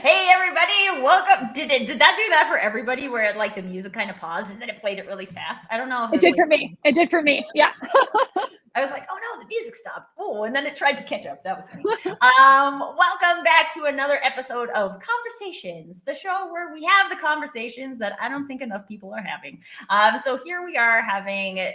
Hey everybody, welcome. Did that do that for everybody where it, like, the music kind of paused and then it played it really fast? I don't know if It did for me. It did for me. Yeah. I was like, oh no, the music stopped. Oh, and then it tried to catch up. That was funny. Welcome back to another episode of Conversations, the show where we have the conversations that I don't think enough people are having. So here we are having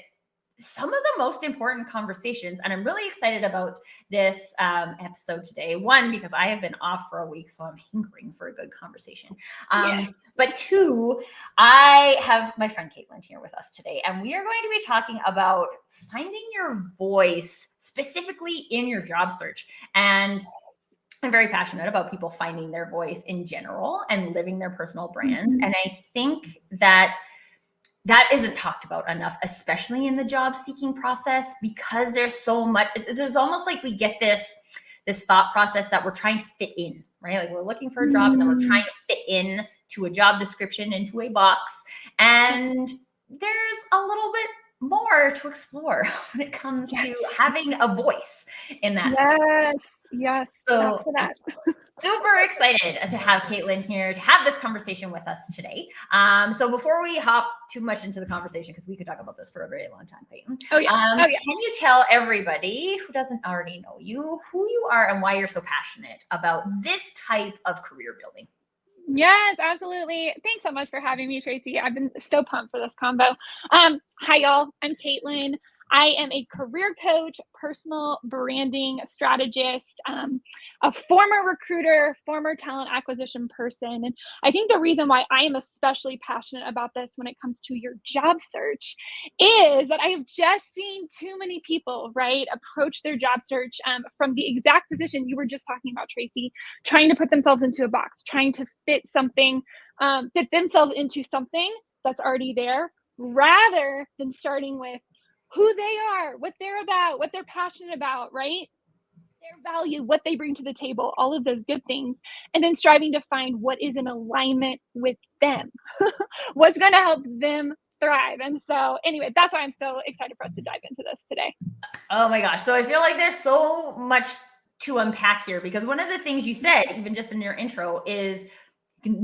some of the most important conversations, and I'm really excited about this episode today. One, because I have been off for a week, so I'm hankering for a good conversation. Yes. But two, I have my friend Katelyn here with us today, and we are going to be talking about finding your voice specifically in your job search. And I'm very passionate about people finding their voice in general and living their personal brands. Mhm. And I think that isn't talked about enough, especially in the job seeking process, because there's so much. There's almost like we get this thought process that we're trying to fit in, right? Like we're looking for a job and then we're trying to fit in to a job description, into a box. And there's a little bit more to explore when it comes to having a voice in that space. Yes. So That's for that. super excited to have Katelyn here to have this conversation with us today. So before we hop too much into the conversation, because we could talk about this for a very long time, Clayton. Can you tell everybody who doesn't already know you who you are and why you're so passionate about this type of career building? Yes, absolutely. Thanks so much for having me, Tracy. I've been so pumped for this combo. Hi, y'all. I'm Katelyn. I am a career coach, personal branding strategist, a former recruiter, former talent acquisition person. And I think the reason why I am especially passionate about this when it comes to your job search is that I have just seen too many people, right, approach their job search from the exact position you were just talking about, Tracy, trying to put themselves into a box, trying to fit themselves into something that's already there, rather than starting with who they are, what they're about, what they're passionate about, right? Their value, what they bring to the table, all of those good things, and then striving to find what is in alignment with them, what's going to help them thrive. And so, anyway, that's why I'm so excited for us to dive into this today. Oh my gosh. So I feel like there's so much to unpack here, because one of the things you said, even just in your intro, is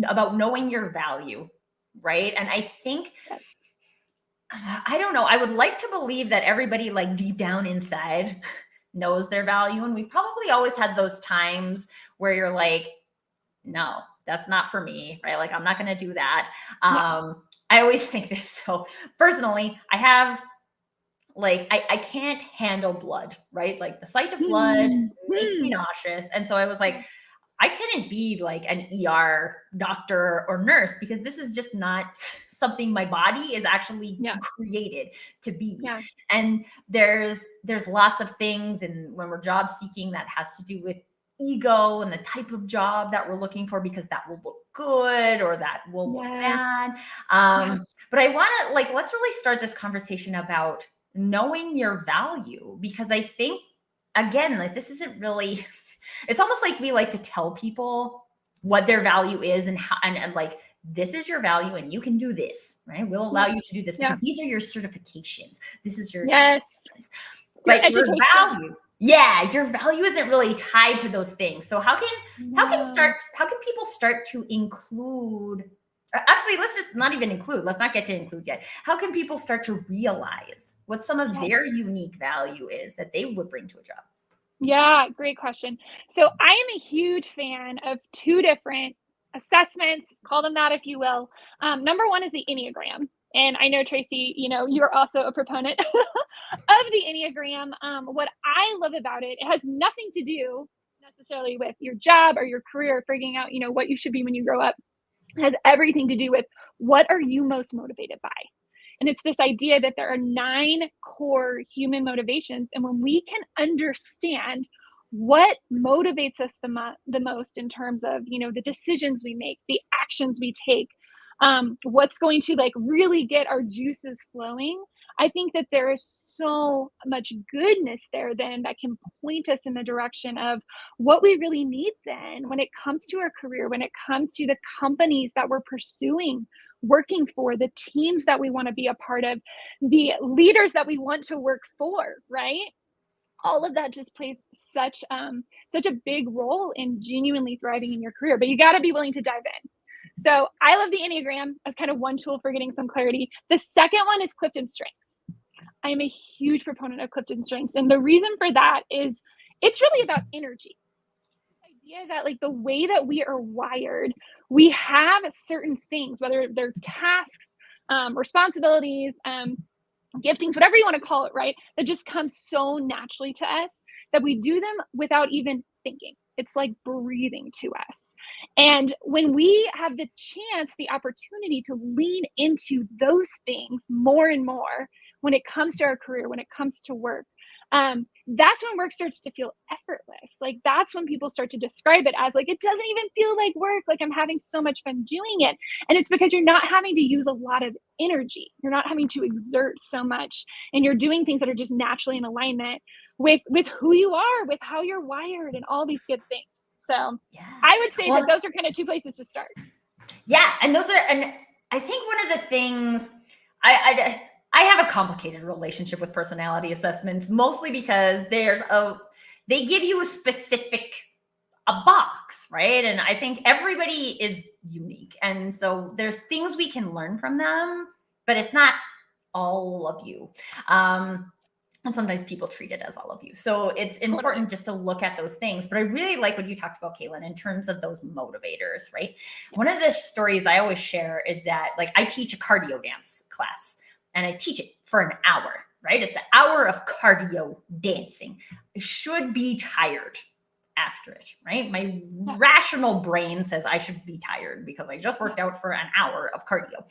about knowing your value, right? And I think, I don't know, I would like to believe that everybody, like, deep down inside knows their value. And we've probably always had those times where you're like, no, that's not for me, right? Like, I'm not going to do that. I always think this. So personally, I have, like, I can't handle blood, right? Like, the sight of blood makes me nauseous. And so I was like, I couldn't be like an ER doctor or nurse, because this is just not something my body is actually created to be. And there's lots of things, and when we're job seeking, that has to do with ego and the type of job that we're looking for, because that will look good or that will look bad. But I want to, like, let's really start this conversation about knowing your value, because I think, again, like, this isn't really, it's almost like we like to tell people what their value is and how, and like, this is your value and you can do this, right? We'll allow you to do this because these are your certifications. This is your experience. But your value, your value isn't really tied to those things. So how can people start to include, actually, let's just not even include, let's not get to include yet. How can people start to realize what some of their unique value is that they would bring to a job? Yeah, great question. So I am a huge fan of two different assessments, call them that if you will. Number one is the Enneagram. And I know, Tracy, you're also a proponent of the Enneagram. What I love about it, it has nothing to do necessarily with your job or your career, figuring out, what you should be when you grow up. It has everything to do with what are you most motivated by? And it's this idea that there are 9 core human motivations. And when we can understand what motivates us the most in terms of, the decisions we make, the actions we take, what's going to, like, really get our juices flowing, I think that there is so much goodness there then that can point us in the direction of what we really need then when it comes to our career, when it comes to the companies that we're pursuing working for, the teams that we want to be a part of, the leaders that we want to work for, right? All of that just plays such a big role in genuinely thriving in your career, but you got to be willing to dive in. So I love the Enneagram as kind of one tool for getting some clarity. The second one is Clifton Strengths. I am a huge proponent of Clifton Strengths. And the reason for that is it's really about energy. The idea that like the way that we are wired, we have certain things, whether they're tasks, responsibilities, giftings, whatever you want to call it, right? That just come so naturally to us that we do them without even thinking. It's like breathing to us. And when we have the chance, the opportunity to lean into those things more and more when it comes to our career, when it comes to work, that's when work starts to feel effortless. Like that's when people start to describe it as like, it doesn't even feel like work. Like I'm having so much fun doing it. And it's because you're not having to use a lot of energy. You're not having to exert so much, and you're doing things that are just naturally in alignment with who you are, with how you're wired, and all these good things. So Yeah. I would say that those are kind of two places to start. Yeah. And I think one of the things I have a complicated relationship with personality assessments, mostly because they give you a box, right? And I think everybody is unique. And so there's things we can learn from them, but it's not all of you. And sometimes people treat it as all of you. So it's important just to look at those things. But I really like what you talked about, Katelyn, in terms of those motivators, right? Yeah. One of the stories I always share is that like I teach a cardio dance class and I teach it for an hour, right? It's an hour of cardio dancing. I should be tired after it, right? My rational brain says I should be tired because I just worked out for an hour of cardio.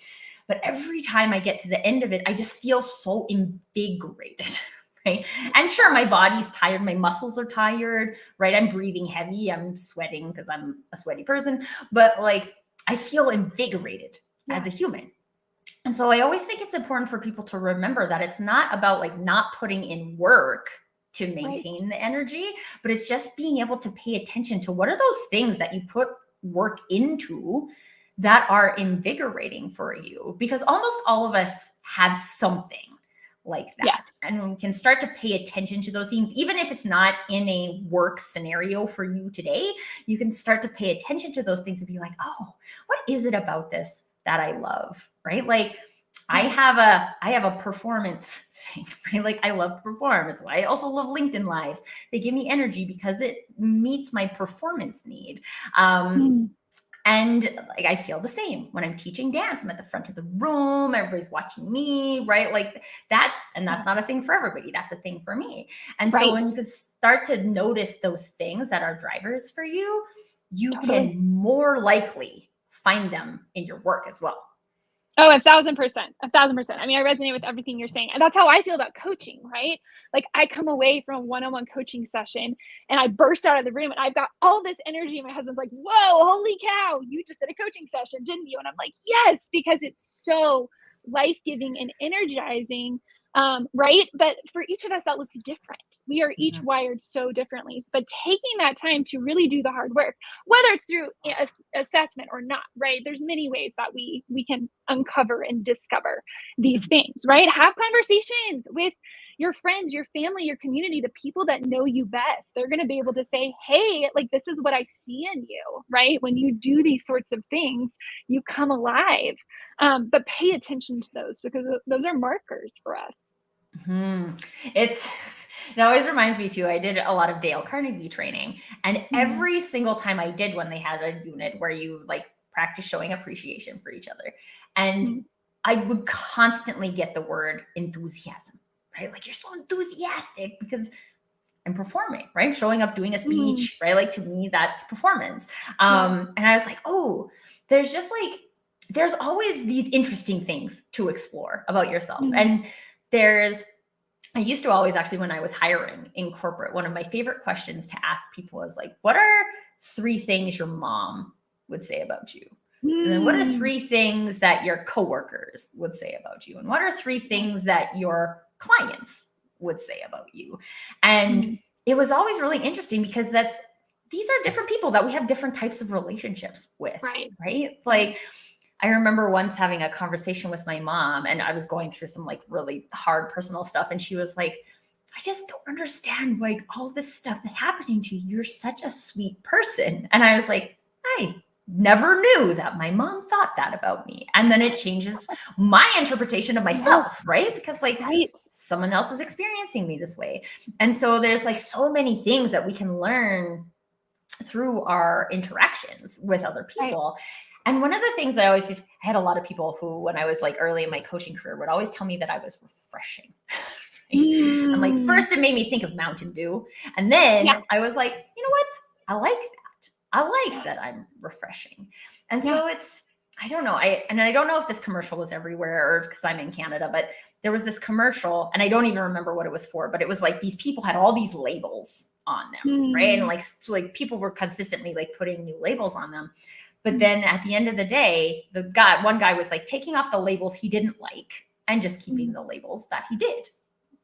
But every time I get to the end of it, I just feel so invigorated. Right? And sure, my body's tired, my muscles are tired, right? I'm breathing heavy, I'm sweating because I'm a sweaty person, but like I feel invigorated as a human. And so I always think it's important for people to remember that it's not about like not putting in work to maintain the energy, but it's just being able to pay attention to what are those things that you put work into that are invigorating for you, because almost all of us have something like that. Yes. And we can start to pay attention to those things, even if it's not in a work scenario for you today. You can start to pay attention to those things and be like, oh, what is it about this that I love, right? Like I have a performance thing, right? Like I love to perform. It's why I also love LinkedIn Lives. They give me energy because it meets my performance need. And like I feel the same when I'm teaching dance. I'm at the front of the room, everybody's watching me, right? Like that, and that's not a thing for everybody. That's a thing for me. And so when you can start to notice those things that are drivers for you, you can more likely find them in your work as well. Oh, 1,000%. 1,000%. I mean, I resonate with everything you're saying. And that's how I feel about coaching, right? Like I come away from a one-on-one coaching session and I burst out of the room and I've got all this energy. And my husband's like, whoa, holy cow, you just did a coaching session, didn't you? And I'm like, yes, because it's so life-giving and energizing. Right? But for each of us, that looks different. We are each wired so differently. But taking that time to really do the hard work, whether it's through assessment or not, right? There's many ways that we can uncover and discover these things, right? Have conversations with your friends, your family, your community, the people that know you best. They're going to be able to say, hey, like this is what I see in you, right? When you do these sorts of things, you come alive. But pay attention to those because those are markers for us. It always reminds me too. I did a lot of Dale Carnegie training, and every single time I did one, they had a unit where you like practice showing appreciation for each other. And I would constantly get the word enthusiasm, right? Like you're so enthusiastic because I'm performing, right? Showing up, doing a speech, right? Like to me, that's performance. And I was like, oh, there's always these interesting things to explore about yourself. And I used to always actually, when I was hiring in corporate, one of my favorite questions to ask people is like, what are 3 things your mom would say about you? And then what are 3 things that your coworkers would say about you? And what are 3 things that your clients would say about you? And it was always really interesting because these are different people that we have different types of relationships with, right? Like I remember once having a conversation with my mom and I was going through some like really hard personal stuff. And she was like, I just don't understand like all this stuff is happening to you. You're such a sweet person. And I was like, I never knew that my mom thought that about me. And then it changes my interpretation of myself, right? Because like Right. someone else is experiencing me this way. And so there's like so many things that we can learn through our interactions with other people. Right. And one of the things I had a lot of people who, when I was like early in my coaching career, would always tell me that I was refreshing. And like, first it made me think of Mountain Dew. And then I was like, you know what? I like that. I like that I'm refreshing. And so I don't know. I don't know if this commercial was everywhere or because I'm in Canada, but there was this commercial and I don't even remember what it was for, but it was like these people had all these labels on them, right? And like people were consistently like putting new labels on them. But then at the end of the day, one guy was like taking off the labels he didn't like and just keeping the labels that he did.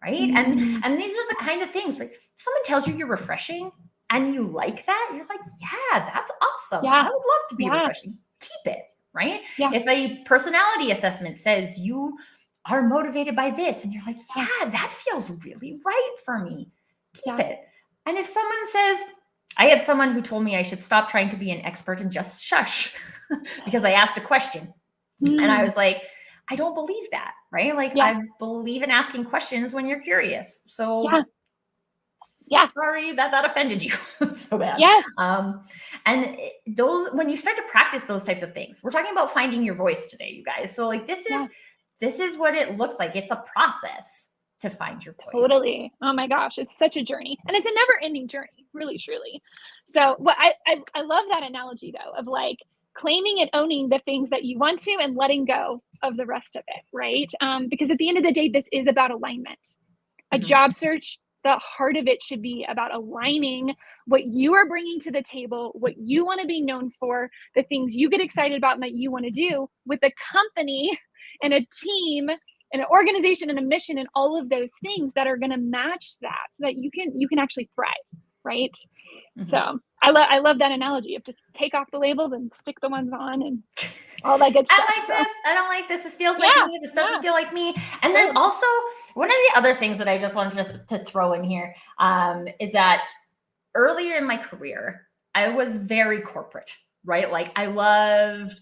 Right. And these are the kinds of things, right? If someone tells you you're refreshing and you like that, you're like, yeah, that's awesome. I would love to be refreshing. Keep it. Right. If a personality assessment says you are motivated by this and you're like, yeah, that feels really right for me. Keep it. And if someone says, I had someone who told me I should stop trying to be an expert and just shush because I asked a question. And I was like, I don't believe that, right? Like I believe in asking questions when you're curious. So sorry that offended you so bad. Yes. And when you start to practice those types of things, we're talking about finding your voice today, you guys. So like this is what it looks like. It's a process to find your voice. Totally. Oh my gosh, it's such a journey, and it's a never-ending journey, really, truly. So, what I love that analogy though of like claiming and owning the things that you want to and letting go of the rest of it, right? Because at the end of the day, this is about alignment. A job search, the heart of it should be about aligning what you are bringing to the table, what you want to be known for, the things you get excited about and that you want to do with a company and a team and an organization and a mission and all of those things that are going to match that so that you can actually thrive, right? So I love that analogy of just take off the labels and stick the ones on and all that good stuff. I like this. I don't like this. This feels like me. This doesn't feel like me. And there's also one of the other things that I just wanted to throw in here is that earlier in my career, I was very corporate, right? Like I loved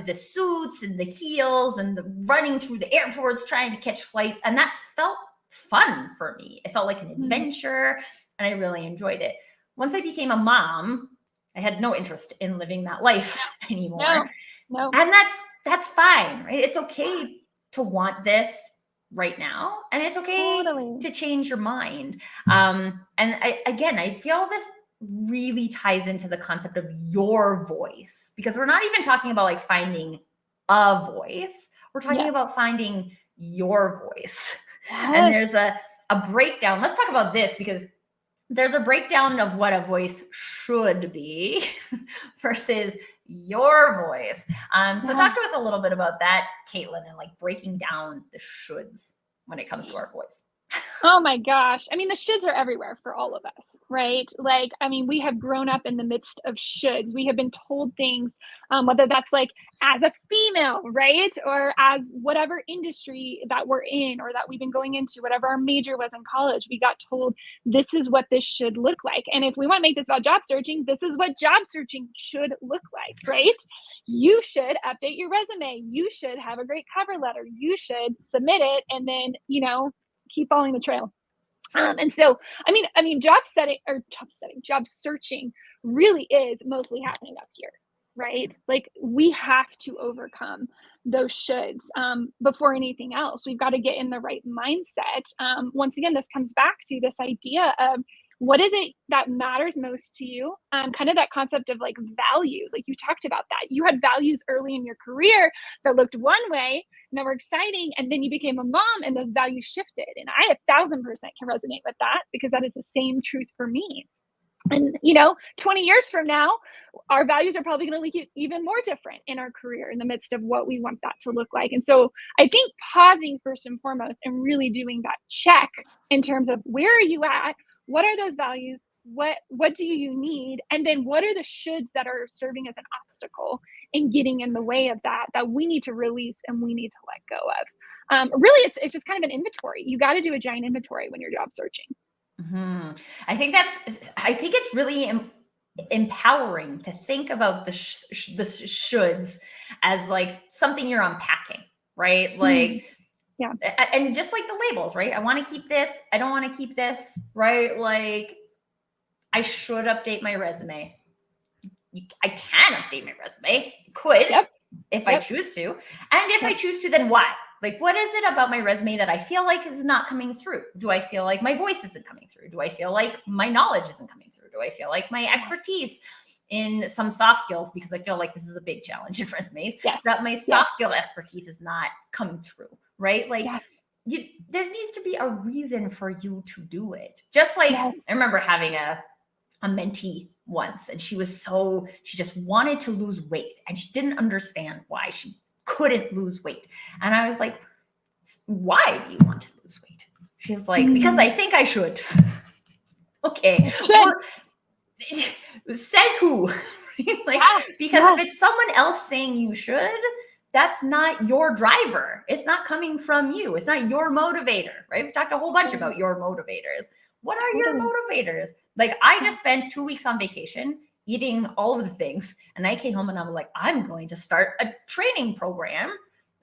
the suits and the heels and the running through the airports trying to catch flights. And that felt fun for me. It felt like an adventure and I really enjoyed it. Once I became a mom, I had no interest in living that life anymore. No. And that's fine, right? It's okay to want this right now. And it's okay to change your mind. And I feel this really ties into the concept of your voice, because we're not even talking about like finding a voice. We're talking about finding your voice. And there's a breakdown. Let's talk about this because there's a breakdown of what a voice should be versus your voice. So talk to us a little bit about that, Katelyn, and like breaking down the shoulds when it comes to our voice. Oh my gosh. I mean, the shoulds are everywhere for all of us, right? Like, I mean, we have grown up in the midst of shoulds. We have been told things, whether that's like as a female, right? Or as whatever industry that we're in or that we've been going into, whatever our major was in college, we got told this is what this should look like. And if we want to make this about job searching, this is what job searching should look like, right? You should update your resume. You should have a great cover letter. You should submit it and then, keep following the trail. And so, I mean, job searching really is mostly happening up here, right? Like we have to overcome those shoulds before anything else. We've got to get in the right mindset. Once again, this comes back to this idea of what is it that matters most to you? Kind of that concept of like values. Like you talked about that. You had values early in your career that looked one way and that were exciting. And then you became a mom and those values shifted. And I 1,000% can resonate with that because that is the same truth for me. And, 20 years from now, our values are probably going to look even more different in our career in the midst of what we want that to look like. And so I think pausing first and foremost and really doing that check in terms of where are you at? What are those values? What do you need? And then what are the shoulds that are serving as an obstacle in getting in the way of that we need to release and we need to let go of? really it's just kind of an inventory. You got to do a giant inventory when you're job searching. Mhm. I think it's really empowering to think about the shoulds as like something you're unpacking, right? Like, Yeah. and just like the labels, right? I want to keep this. I don't want to keep this, right? Like, I should update my resume. I can update my resume. Could, if I choose to. And if I choose to, then why? Like, what is it about my resume that I feel like is not coming through? Do I feel like my voice isn't coming through? Do I feel like my knowledge isn't coming through? Do I feel like my expertise in some soft skills, because I feel like this is a big challenge in resumes, that my soft skill expertise is not coming through, right? Like, there needs to be a reason for you to do it. Just like, I remember having a mentee once, and she just wanted to lose weight, and she didn't understand why she couldn't lose weight. And I was like, why do you want to lose weight? She's like, because I think I should. Okay. Well, says who? Like, because if it's someone else saying you should, that's not your driver. It's not coming from you. It's not your motivator, right? We've talked a whole bunch about your motivators. What are your motivators? Like, I just spent 2 weeks on vacation eating all of the things. And I came home and I'm like, I'm going to start a training program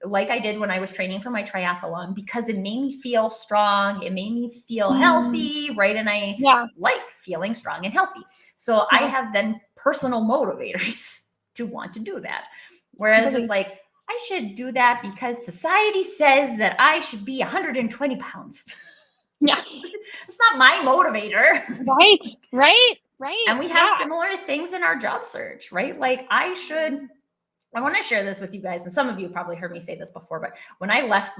like I did when I was training for my triathlon, because it made me feel strong. It made me feel healthy, right? And I like feeling strong and healthy. So I have then personal motivators to want to do that. Whereas just like, I should do that because society says that I should be 120 pounds. Yeah. It's not my motivator. Right. And we have similar things in our job search, right? Like, I want to share this with you guys. And some of you probably heard me say this before, but when I left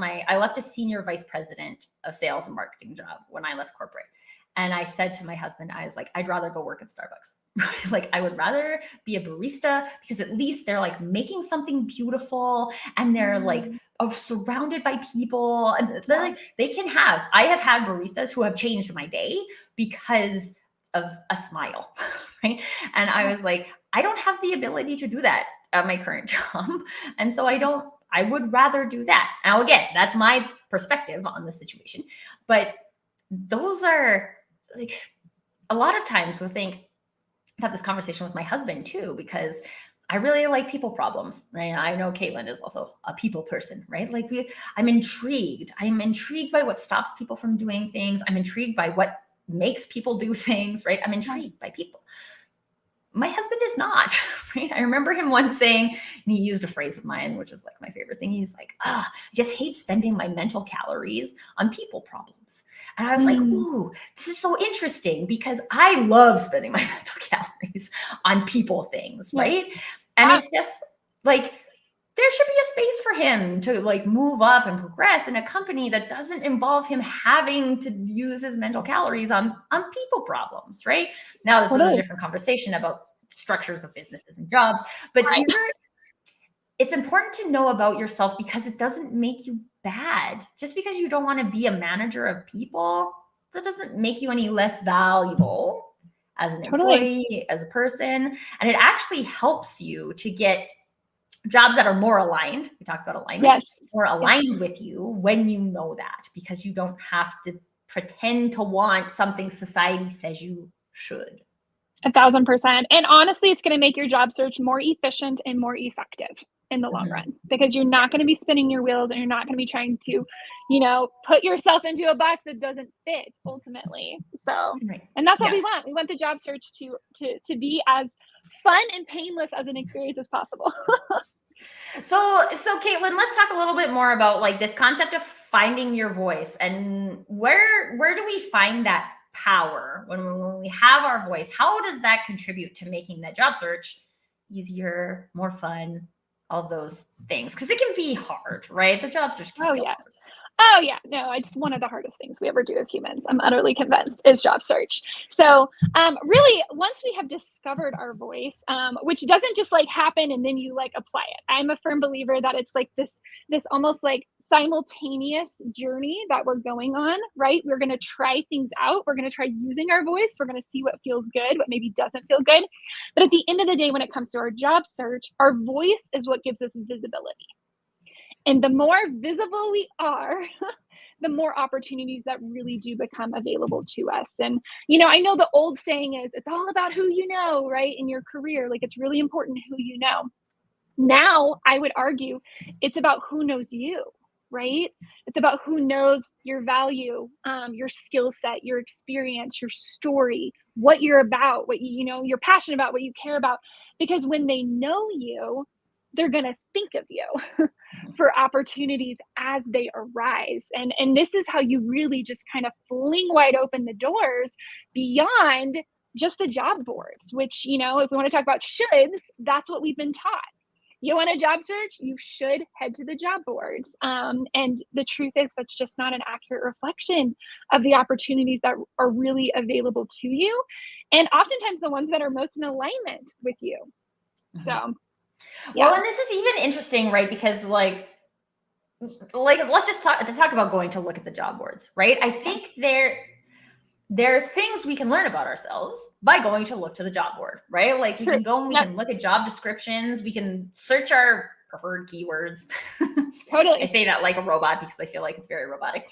a senior vice president of sales and marketing job when I left corporate. And I said to my husband, I was like, I'd rather go work at Starbucks. Like, I would rather be a barista, because at least they're like making something beautiful, and they're like surrounded by people, and they're like, I have had baristas who have changed my day because of a smile, right? And I was like, I don't have the ability to do that at my current job. And so I would rather do that. Now, again, that's my perspective on the situation, but those are like, a lot of times we'll think, I've had this conversation with my husband too, because I really like people problems, right? I know Katelyn is also a people person, right? Like, I'm intrigued. I'm intrigued by what stops people from doing things. I'm intrigued by what makes people do things, right? I'm intrigued by people. My husband is not, right? I remember him once saying, and he used a phrase of mine, which is like my favorite thing. He's like, I just hate spending my mental calories on people problems. And I was like, ooh, this is so interesting, because I love spending my mental calories on people things, right? And it's just like, there should be a space for him to like move up and progress in a company that doesn't involve him having to use his mental calories on people problems, right? Now, this is a different conversation about structures of businesses and jobs, but it's important to know about yourself, because it doesn't make you bad. Just because you don't want to be a manager of people, that doesn't make you any less valuable as an employee, as a person. And it actually helps you to get jobs that are more aligned. We talked about alignment. More aligned with you when you know that, because you don't have to pretend to want something society says you should. 1,000%. And honestly, it's going to make your job search more efficient and more effective in the long run, because you're not going to be spinning your wheels, and you're not going to be trying to, put yourself into a box that doesn't fit ultimately. So, and that's what we want. We want the job search to be as fun and painless as an experience as possible. So Katelyn, let's talk a little bit more about like this concept of finding your voice, and where do we find that power when we have our voice? How does that contribute to making that job search easier, more fun, all of those things? Because it can be hard, right? The job search can be hard. Oh yeah, no, it's one of the hardest things we ever do as humans. I'm utterly convinced, is job search. So really, once we have discovered our voice, which doesn't just like happen and then you like apply it. I'm a firm believer that it's like this almost like simultaneous journey that we're going on, right? We're going to try things out. We're going to try using our voice. We're going to see what feels good, what maybe doesn't feel good. But at the end of the day, when it comes to our job search, our voice is what gives us visibility. And the more visible we are, the more opportunities that really do become available to us. And, I know the old saying is it's all about who you know, right? In your career, like it's really important who you know. Now, I would argue it's about who knows you, right? It's about who knows your value, your skill set, your experience, your story, what you're about, what you're passionate about, what you care about. Because when they know you, they're going to think of you for opportunities as they arise. And this is how you really just kind of fling wide open the doors beyond just the job boards, which, if we want to talk about shoulds, that's what we've been taught. You want a job search? You should head to the job boards. And the truth is that's just not an accurate reflection of the opportunities that are really available to you. And oftentimes the ones that are most in alignment with you. So, yeah. Well, and this is even interesting, right? Because like let's just talk about going to look at the job boards, right? I think there's things we can learn about ourselves by going to look to the job board, right? Like we can go and we can look at job descriptions. We can search our preferred keywords. Totally. I say that like a robot because I feel like it's very robotic.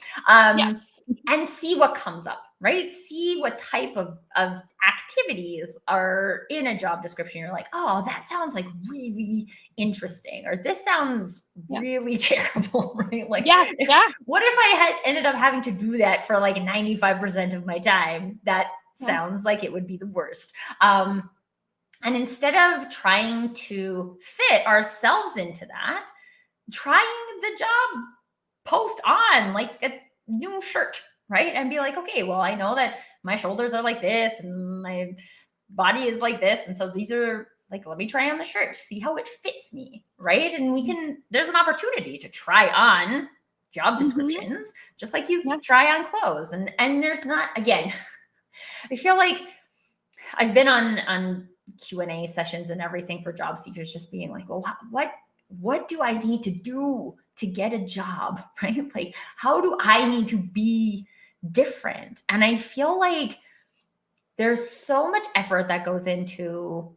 And see what comes up, right? See what type of activities are in a job description. You're like, oh, that sounds like really interesting, or this sounds really terrible, right? Like, what if I had ended up having to do that for like 95% of my time? That sounds like it would be the worst. And instead of trying to fit ourselves into that, trying the job post on like a new shirt, right? And be like, okay, well, I know that my shoulders are like this and my body is like this. And so these are like, let me try on the shirt, see how it fits me, right? And there's an opportunity to try on job descriptions, just like you try on clothes. And there's not, again, I feel like I've been on Q&A sessions and everything for job seekers, just being like, well, what do I need to do to get a job, right? Like, how do I need to be different? And I feel like there's so much effort that goes into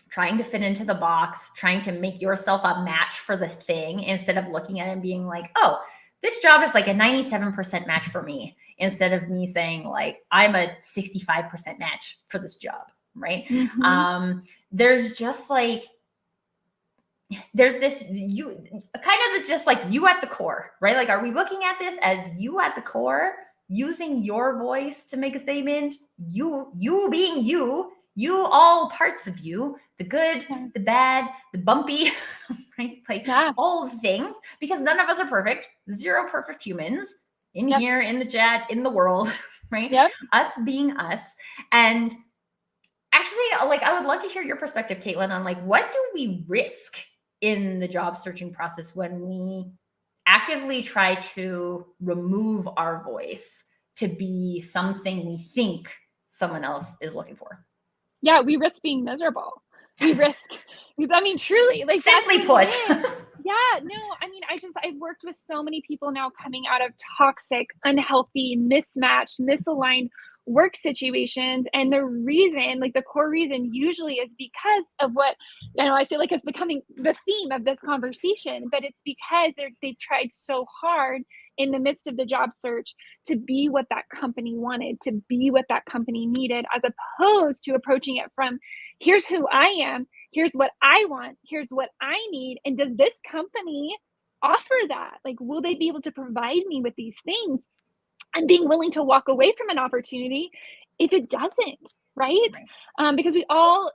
trying to fit into the box, trying to make yourself a match for this thing, instead of looking at it and being like, oh, this job is like a 97% match for me, instead of me saying like, I'm a 65% match for this job, right? There's just like, there's this you kind of, it's just like you at the core, right? Like, are we looking at this as you at the core, using your voice to make a statement, you being you, all parts of you, the good, the bad, the bumpy, right? Like all the things, because none of us are perfect, zero perfect humans in here, in the chat, in the world, right? Us being us. And actually, like, I would love to hear your perspective, Katelyn, on like, what do we risk in the job searching process when we actively try to remove our voice to be something we think someone else is looking for? Yeah, we risk being miserable. We risk, I mean, truly, like, simply put. Yeah, no, I mean, I've worked with so many people now coming out of toxic, unhealthy, mismatched, misaligned work situations. And the reason, like the core reason usually is because of what, I feel like is becoming the theme of this conversation, but it's because they've tried so hard in the midst of the job search to be what that company wanted, to be what that company needed, as opposed to approaching it from, here's who I am, here's what I want, here's what I need. And does this company offer that? Like, will they be able to provide me with these things? And being willing to walk away from an opportunity if it doesn't, right? Because we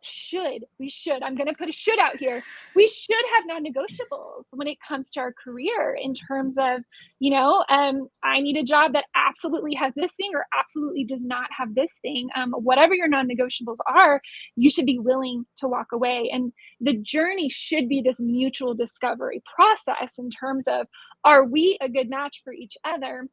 should, I'm going to put a should out here. We should have non-negotiables when it comes to our career, in terms of, I need a job that absolutely has this thing or absolutely does not have this thing. Whatever your non-negotiables are, you should be willing to walk away. And the journey should be this mutual discovery process in terms of, are we a good match for each other?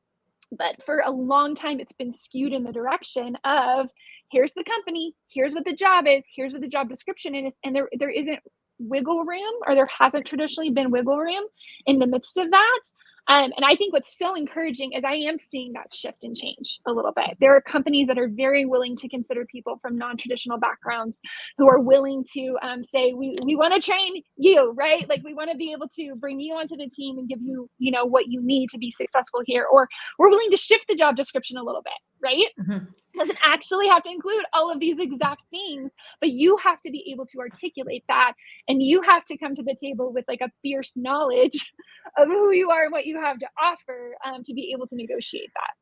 But for a long time, it's been skewed in the direction of, here's the company, here's what the job is, here's what the job description is, and there isn't wiggle room, or there hasn't traditionally been wiggle room in the midst of that. And I think what's so encouraging is I am seeing that shift and change a little bit. There are companies that are very willing to consider people from non-traditional backgrounds who are willing to say, we want to train you, right? Like we want to be able to bring you onto the team and give you, what you need to be successful here. Or we're willing to shift the job description a little bit, right? Mhm. Doesn't actually have to include all of these exact things, but you have to be able to articulate that, and you have to come to the table with like a fierce knowledge of who you are and what you have to offer, to be able to negotiate that.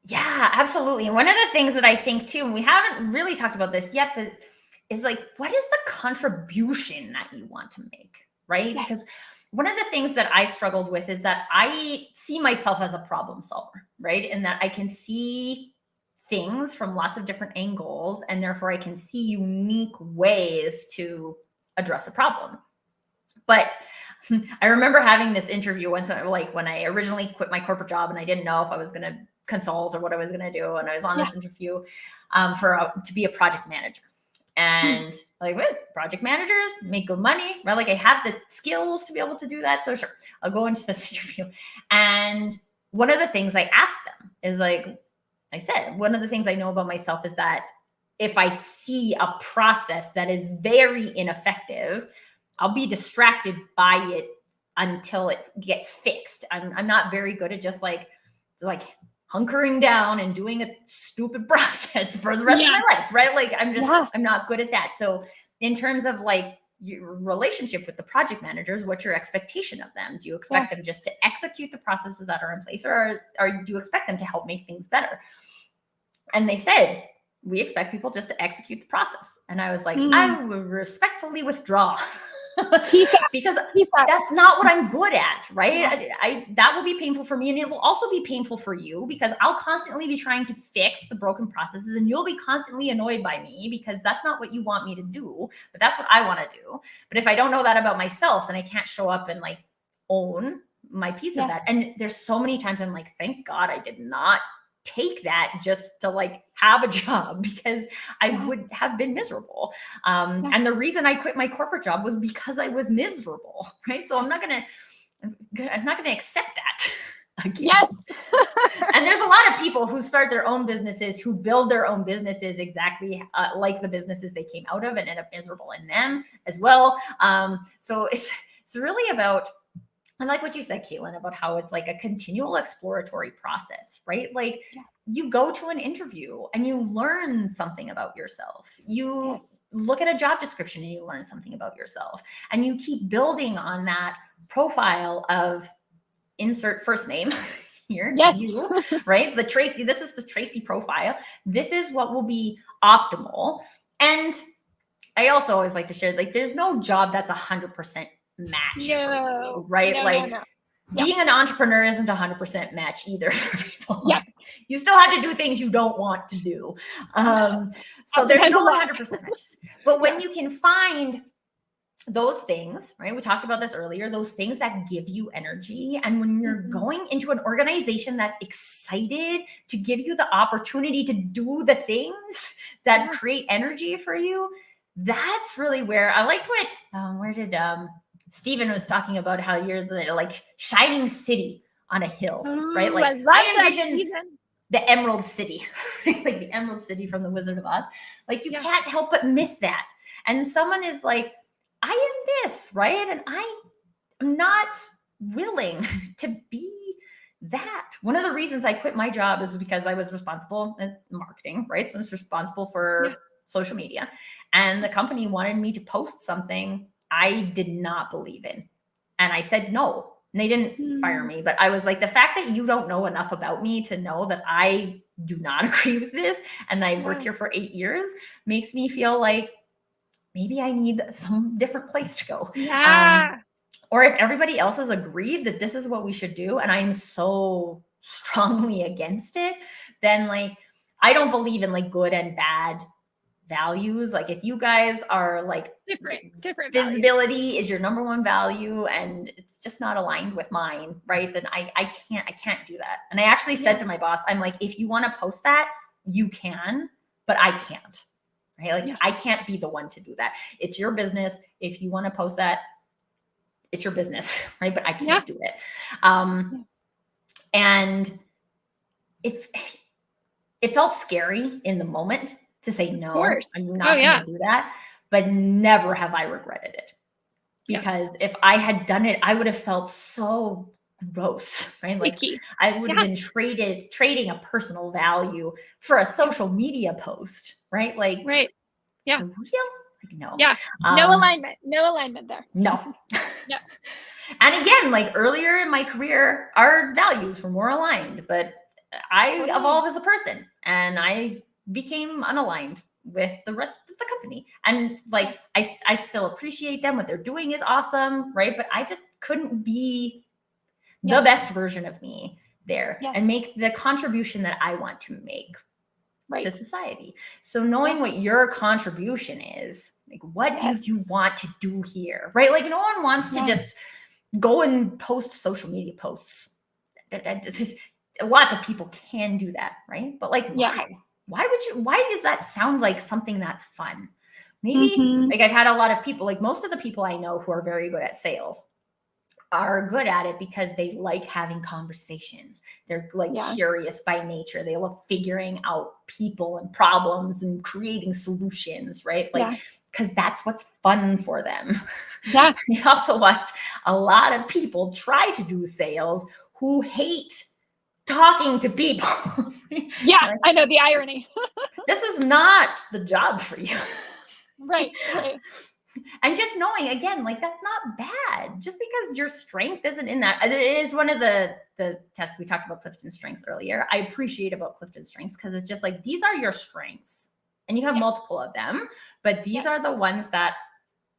Yeah, absolutely. And one of the things that I think too, and we haven't really talked about this yet, but is like, what is the contribution that you want to make, right? Yes. Because one of the things that I struggled with is that I see myself as a problem solver, right? And that I can see things from lots of different angles, and therefore I can see unique ways to address a problem. But I remember having this interview once, like when I originally quit my corporate job and I didn't know if I was going to consult or what I was going to do. And I was on this interview to be a project manager. And like, what? Project managers make good money, right? Like I have the skills to be able to do that. So sure, I'll go into this interview. And one of the things I asked them is like, I said, one of the things I know about myself is that if I see a process that is very ineffective, I'll be distracted by it until it gets fixed. I'm not very good at just like hunkering down and doing a stupid process for the rest of my life, right? Like I'm not good at that. So in terms of like your relationship with the project managers, what's your expectation of them? Do you expect them just to execute the processes that are in place, or do you expect them to help make things better? And they said, we expect people just to execute the process. And I was like, I would respectfully withdraw. Because that's not what I'm good at, right? That will be painful for me, and it will also be painful for you, because I'll constantly be trying to fix the broken processes, and you'll be constantly annoyed by me because that's not what you want me to do, but that's what I want to do. But if I don't know that about myself, then I can't show up and like own my piece of that. And there's so many times I'm like, thank God I did not take that just to like have a job, because I would have been miserable. And the reason I quit my corporate job was because I was miserable, right? So I'm not gonna accept that again. Yes. And there's a lot of people who start their own businesses, who build their own businesses exactly like the businesses they came out of, and end up miserable in them as well. So it's really about, I like what you said, Katelyn, about how it's like a continual exploratory process, right? Like you go to an interview and you learn something about yourself. You look at a job description and you learn something about yourself, and you keep building on that profile of insert first name here, you, right? The Tracy, this is the Tracy profile. This is what will be optimal. And I also always like to share, like, there's no job that's 100% match for you, right? Being an entrepreneur isn't 100% match either for people. You still have to do things you don't want to do. So there's no 100% match. But when you can find those things, right? We talked about this earlier, those things that give you energy. And when you're going into an organization that's excited to give you the opportunity to do the things that create energy for you, that's really where I liked what, Stephen was talking about, how you're the like shining city on a hill, right? Like I envision the Emerald City, like the Emerald City from the Wizard of Oz. Like you can't help but miss that. And someone is like, I am this, right? And I am not willing to be that. One of the reasons I quit my job is because I was responsible in marketing, right? So I was responsible for social media, and the company wanted me to post something I did not believe in. And I said no. And they didn't fire me, but I was like, the fact that you don't know enough about me to know that I do not agree with this, and I've worked here for 8 years, makes me feel like maybe I need some different place to go. Or if everybody else has agreed that this is what we should do, and I'm so strongly against it, then like, I don't believe in like good and bad values. Like if you guys are like different visibility values is your number one value and it's just not aligned with mine, right? Then I can't do that. And I actually said to my boss, I'm like, if you want to post that, you can, but I can't, right? Like I can't be the one to do that. It's your business. If you want to post that, it's your business, right? But I can't do it. And it felt scary in the moment to say, no, Of course. I'm not going to do that. But never have I regretted it. Because if I had done it, I would have felt so gross, right? Like I would have been trading a personal value for a social media post, right? Like, yeah, for real? Like, no. Yeah. No alignment there. No. Yeah. And again, like earlier in my career, our values were more aligned, but I evolved as a person and I became unaligned with the rest of the company. And like, I still appreciate them. What they're doing is awesome, right? But I just couldn't be the best version of me there and make the contribution that I want to make to society. So knowing what your contribution is, like, what do you want to do here, right? Like, no one wants to just go and post social media posts. Lots of people can do that, right? But like, why does that sound like something that's fun? Maybe like I've had a lot of people, like most of the people I know who are very good at sales are good at it because they like having conversations. They're like curious by nature. They love figuring out people and problems and creating solutions, right? Like, because that's what's fun for them. Yeah. We've also watched a lot of people try to do sales who hate talking to people. Yeah, I know the irony. This is not the job for you. Right. And just knowing, again, like that's not bad. Just because your strength isn't in that. It is one of the tests we talked about Clifton's strengths earlier. I appreciate about Clifton's strengths because it's just like, these are your strengths and you have multiple of them, but these are the ones that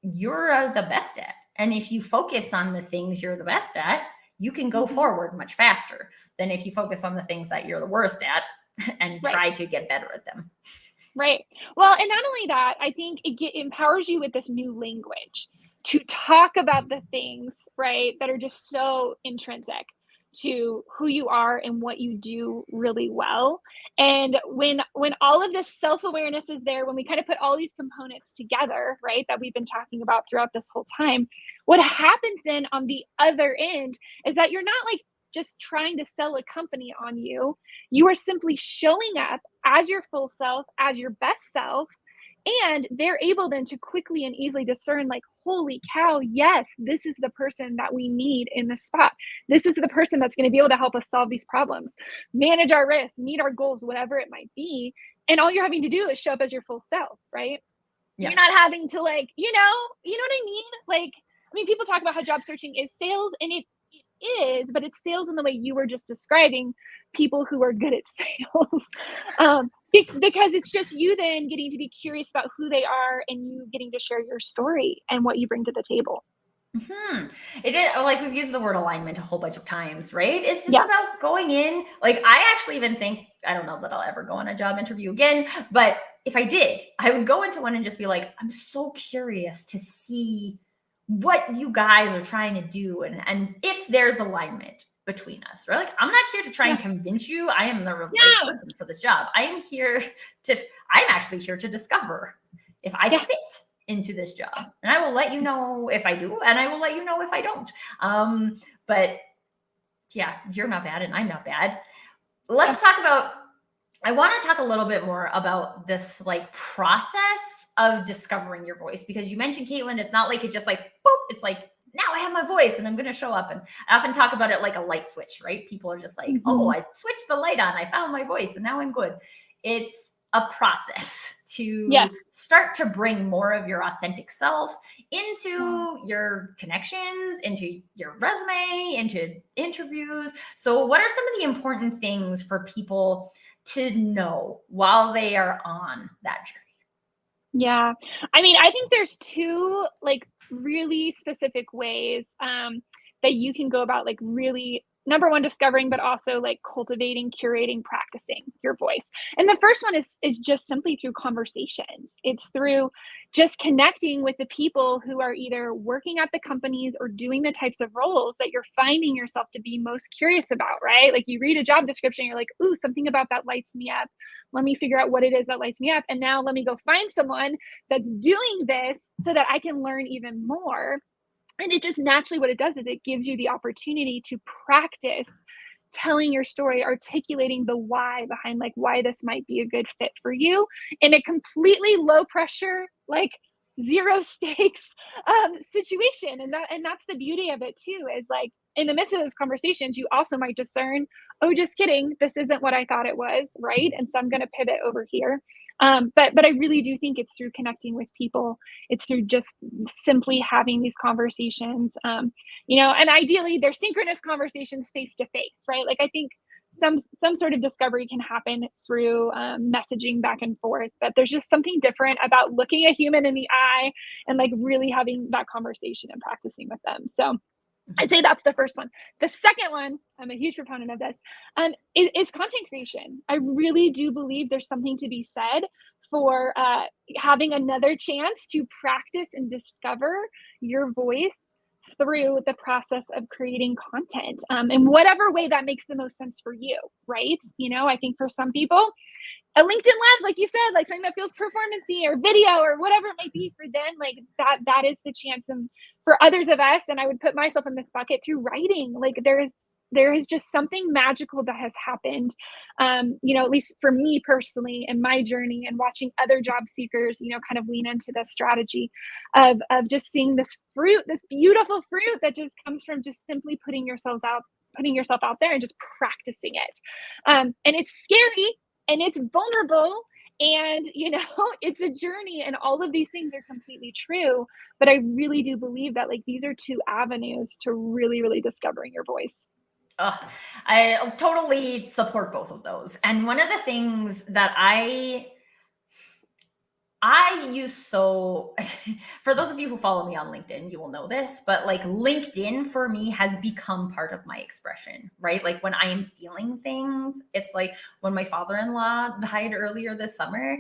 you're the best at. And if you focus on the things you're the best at, you can go forward much faster than if you focus on the things that you're the worst at and try to get better at them. Right. Well, and not only that, I think it empowers you with this new language to talk about the things, right, that are just so intrinsic to who you are and what you do really well. And when all of this self-awareness is there, when we kind of put all these components together, right, that we've been talking about throughout this whole time, what happens then on the other end is that you're not like just trying to sell a company on you. You are simply showing up as your full self, as your best self, and they're able then to quickly and easily discern, like, holy cow, yes, this is the person that we need in this spot. This is the person that's going to be able to help us solve these problems, manage our risks, meet our goals, whatever it might be. And all you're having to do is show up as your full self, right? You're not having to, like, you know what I mean? Like, I mean, people talk about how job searching is sales, and it is, but it's sales in the way you were just describing, people who are good at sales. Because it's just you then getting to be curious about who they are and you getting to share your story and what you bring to the table. It is, like, we've used the word alignment a whole bunch of times, right? It's just about going in. Like, I actually even think, I don't know that I'll ever go on a job interview again, but if I did, I would go into one and just be like, I'm so curious to see what you guys are trying to do and if there's alignment between us, right? Like, I'm not here to try and convince you I am the right person for this job. I'm actually here to discover if I fit into this job. And I will let you know if I do, and I will let you know if I don't. But yeah, you're not bad and I'm not bad. Let's talk about, I want to talk a little bit more about this like process of discovering your voice, because you mentioned, Katelyn, it's not like it just like, boop, it's like, now I have my voice and I'm going to show up. And I often talk about it like a light switch, right? People are just like, oh, I switched the light on, I found my voice and now I'm good. It's a process to start to bring more of your authentic self into your connections, into your resume, into interviews. So what are some of the important things for people to know while they are on that journey? Yeah. I mean, I think there's two like really specific ways that you can go about like really, number one, discovering, but also like cultivating, curating, practicing your voice. And the first one is just simply through conversations. It's through just connecting with the people who are either working at the companies or doing the types of roles that you're finding yourself to be most curious about, right? Like you read a job description, you're like, ooh, something about that lights me up. Let me figure out what it is that lights me up. And now let me go find someone that's doing this so that I can learn even more. And it just naturally, what it does is it gives you the opportunity to practice telling your story, articulating the why behind like why this might be a good fit for you in a completely low pressure, like zero stakes situation. And that's the beauty of it too, is like in the midst of those conversations, you also might discern, oh, just kidding, this isn't what I thought it was, right? And so I'm going to pivot over here. But I really do think it's through connecting with people. It's through just simply having these conversations, and ideally they're synchronous conversations face to face, right? Like I think some sort of discovery can happen through messaging back and forth, but there's just something different about looking a human in the eye and like really having that conversation and practicing with them. So I'd say that's the first one. The second one, I'm a huge proponent of this, is content creation. I really do believe there's something to be said for having another chance to practice and discover your voice through the process of creating content in whatever way that makes the most sense for you, right? I think for some people, a LinkedIn Live, like you said, like something that feels performancey or video or whatever it might be for them, like that is the chance. And for others of us, and I would put myself in this bucket through writing, like there is just something magical that has happened, at least for me personally in my journey and watching other job seekers, kind of lean into this strategy of just seeing this fruit, this beautiful fruit that just comes from just simply putting yourself out there and just practicing it. And it's scary and it's vulnerable and it's a journey, and all of these things are completely true, but I really do believe that like these are two avenues to really, really discovering your voice. I totally support both of those. And one of the things that I use, so for those of you who follow me on LinkedIn, you will know this, but like LinkedIn for me has become part of my expression, right? Like when I am feeling things, it's like when my father-in-law died earlier this summer,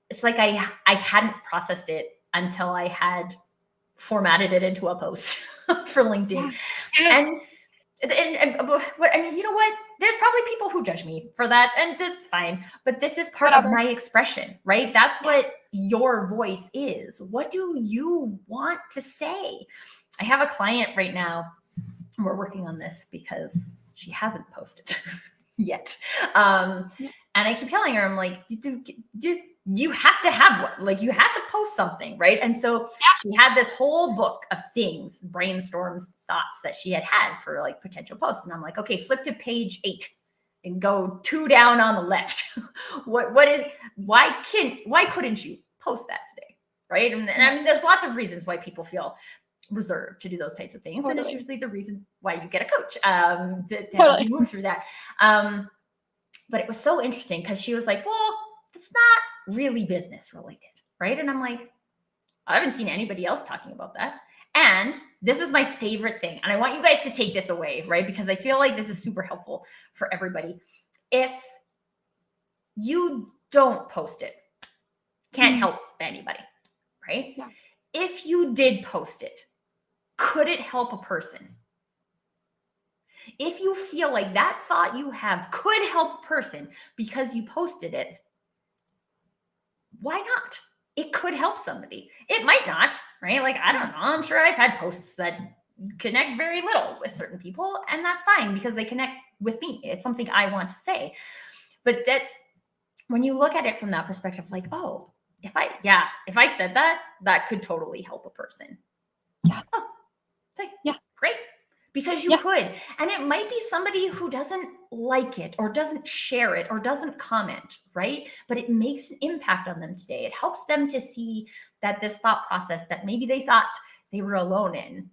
it's like I hadn't processed it until I had formatted it into a post for LinkedIn. Yeah. And you know what? There's probably people who judge me for that, and that's fine. But this is part Whatever. of my expression, right? That's what your voice is. What do you want to say? I have a client right now. We're working on this because she hasn't posted yet. And I keep telling her, I'm like, you have to have one. Like you have to post something, right? And so she had this whole book of things, brainstorm thoughts that she had for like potential posts. And I'm like, okay, flip to page 8 and go 2 down on the left. why couldn't you post that today? Right. And I mean, there's lots of reasons why people feel reserved to do those types of things. Totally. And it's usually the reason why you get a coach to help you move through that. But it was so interesting because she was like, well, it's not really business related, right? And I'm like, I haven't seen anybody else talking about that. And this is my favorite thing. And I want you guys to take this away, right? Because I feel like this is super helpful for everybody. If you don't post it, can't help anybody, right? Yeah. If you did post it, could it help a person? If you feel like that thought you have could help a person because you posted it, why not? It could help somebody. It might not, right? Like, I don't know. I'm sure I've had posts that connect very little with certain people, and that's fine because they connect with me. It's something I want to say. But that's when you look at it from that perspective, like, oh, if I said that, that could totally help a person. Yeah. Oh, like, great. Because you could. And it might be somebody who doesn't like it or doesn't share it or doesn't comment, right? But it makes an impact on them today. It helps them to see that this thought process that maybe they thought they were alone in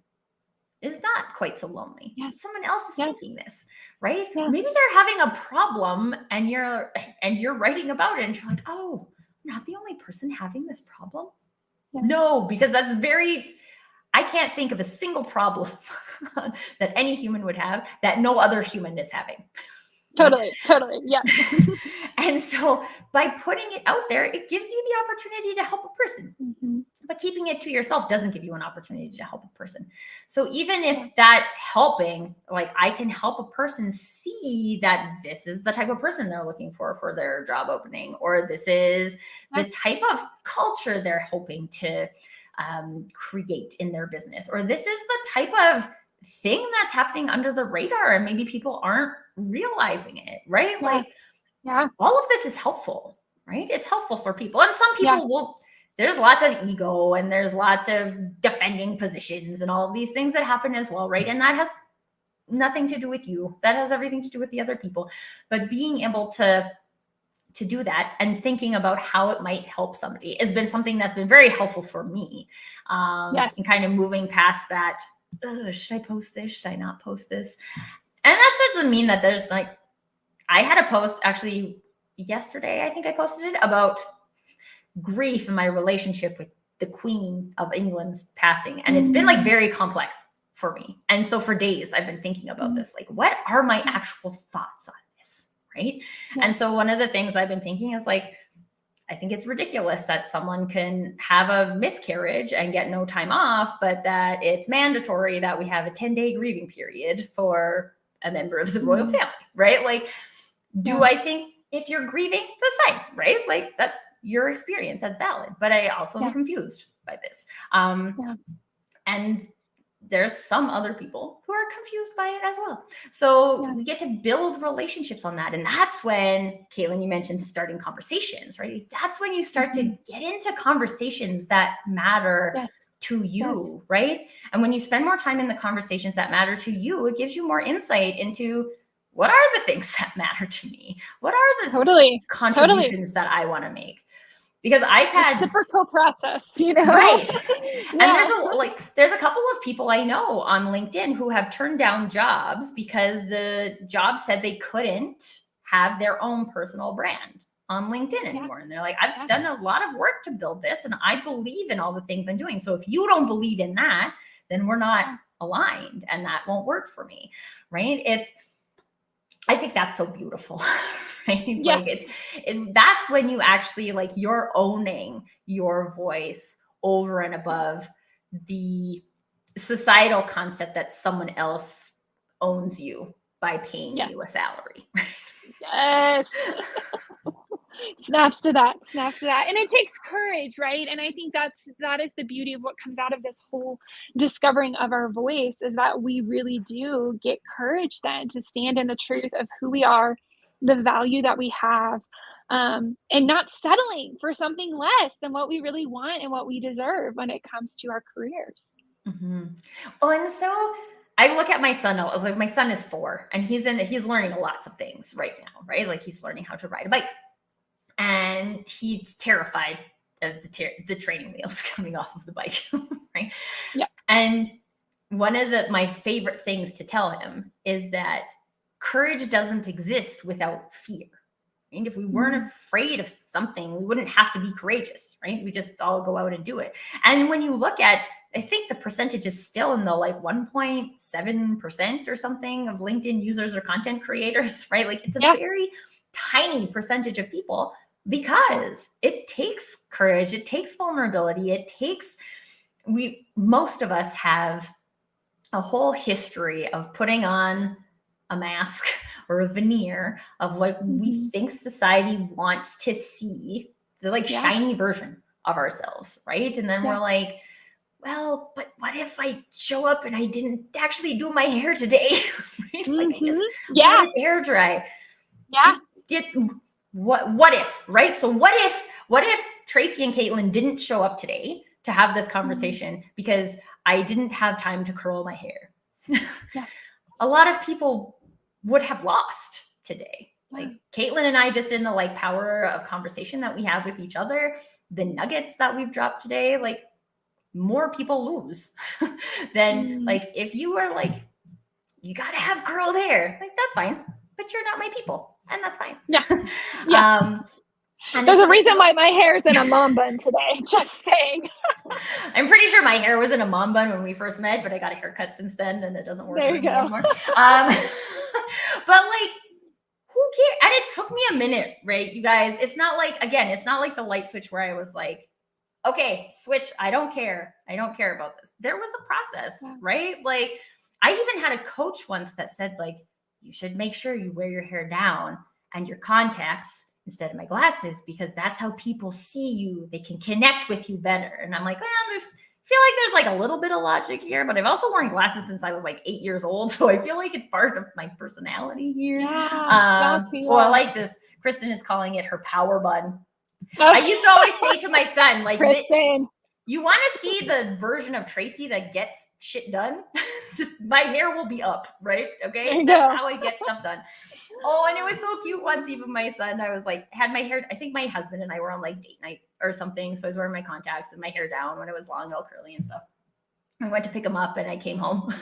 is not quite so lonely. Yes. Someone else is thinking this, right? Yeah. Maybe they're having a problem and you're writing about it and you're like, oh, I'm not the only person having this problem. Yeah. No, because that's I can't think of a single problem that any human would have that no other human is having. Totally. Yeah. And so by putting it out there, it gives you the opportunity to help a person. Mm-hmm. But keeping it to yourself doesn't give you an opportunity to help a person. So even if that helping, like I can help a person see that this is the type of person they're looking for their job opening, or this is the type of culture they're hoping to create in their business, or this is the type of thing that's happening under the radar and maybe people aren't realizing it, right? Yeah. Like Yeah. all of this is helpful, right? It's helpful for people. And some Yeah. people will, there's lots of ego and there's lots of defending positions and all of these things that happen as well, right? And that has nothing to do with you. That has everything to do with the other people. But being able to do that and thinking about how it might help somebody has been something that's been very helpful for me. Yes. And kind of moving past that, should I post this? Should I not post this? And that doesn't mean that there's like, I had a post actually yesterday, I think I posted it about grief in my relationship with the Queen of England's passing. And it's been like very complex for me. And so for days I've been thinking about this, like, what are my actual thoughts on this? Right. Yeah. And so one of the things I've been thinking is like, I think it's ridiculous that someone can have a miscarriage and get no time off, but that it's mandatory that we have a 10-day grieving period for a member of the royal family, right? Like, do I think if you're grieving, that's fine, right? Like, that's your experience, that's valid. But I also am confused by this. And there's some other people who are confused by it as well. So we get to build relationships on that. And that's when, Katelyn, you mentioned starting conversations, right? That's when you start to get into conversations that matter to you, right? And when you spend more time in the conversations that matter to you, it gives you more insight into what are the things that matter to me? What are the contributions that I want to make? Because I've had reciprocal process, you know, right? And there's a couple of people I know on LinkedIn who have turned down jobs because the job said they couldn't have their own personal brand on LinkedIn anymore. And they're like, I've done a lot of work to build this, and I believe in all the things I'm doing. So if you don't believe in that, then we're not aligned, and that won't work for me, right? I think that's so beautiful. Right? Yes. Like that's when you actually like you're owning your voice over and above the societal concept that someone else owns you by paying you a salary. Yes. Snaps to that. And it takes courage, right? And I think that is the beauty of what comes out of this whole discovering of our voice, is that we really do get courage then to stand in the truth of who we are, the value that we have, and not settling for something less than what we really want and what we deserve when it comes to our careers. Oh, and so I look at my son. I was like, my son is 4 and he's learning lots of things right now, right? Like he's learning how to ride a bike. And he's terrified of the training wheels coming off of the bike, right? Yeah. And one of my favorite things to tell him is that courage doesn't exist without fear. I mean, if we weren't afraid of something, we wouldn't have to be courageous, right? We just all go out and do it. And when you look at, I think the percentage is still in the like 1.7% or something of LinkedIn users or content creators, right? Like it's a very tiny percentage of people, because it takes courage, it takes vulnerability, most of us have a whole history of putting on a mask or a veneer of like we think society wants to see the like shiny version of ourselves, right? And then we're like, well, but what if I show up and I didn't actually do my hair today? Right? Like I just let it air dry. What if, right? So what if Tracy and Katelyn didn't show up today to have this conversation because I didn't have time to curl my hair? A lot of people would have lost today. Like Katelyn and I, just in the like power of conversation that we have with each other, the nuggets that we've dropped today, like more people lose than like if you were like, you got to have curled hair, like that's fine, but you're not my people, and that's fine. And there's a reason why my hair is in a mom bun today. Just saying. I'm pretty sure my hair was in a mom bun when we first met, but I got a haircut since then, and it doesn't work for me anymore. But like, who cares? And it took me a minute, right, you guys? It's not like the light switch where I was like, okay, switch. I don't care about this. There was a process, right? Like, I even had a coach once that said, like, you should make sure you wear your hair down and your contacts instead of my glasses, because that's how people see you. They can connect with you better. And I'm like, well, if feel like there's like a little bit of logic here, but I've also worn glasses since I was like 8 years old. So I feel like it's part of my personality here. Yeah, Well, I like this. Kristen is calling it her power bun. Okay. I used to always say to my son, like, Kristen. you want to see the version of Tracy that gets shit done? My hair will be up, right? Okay. That's how I get stuff done. Oh, and it was so cute once, even my son, I was like, had my hair, I think my husband and I were on like date night or something. So I was wearing my contacts and my hair down when it was long, all curly and stuff. I went to pick him up and I came home.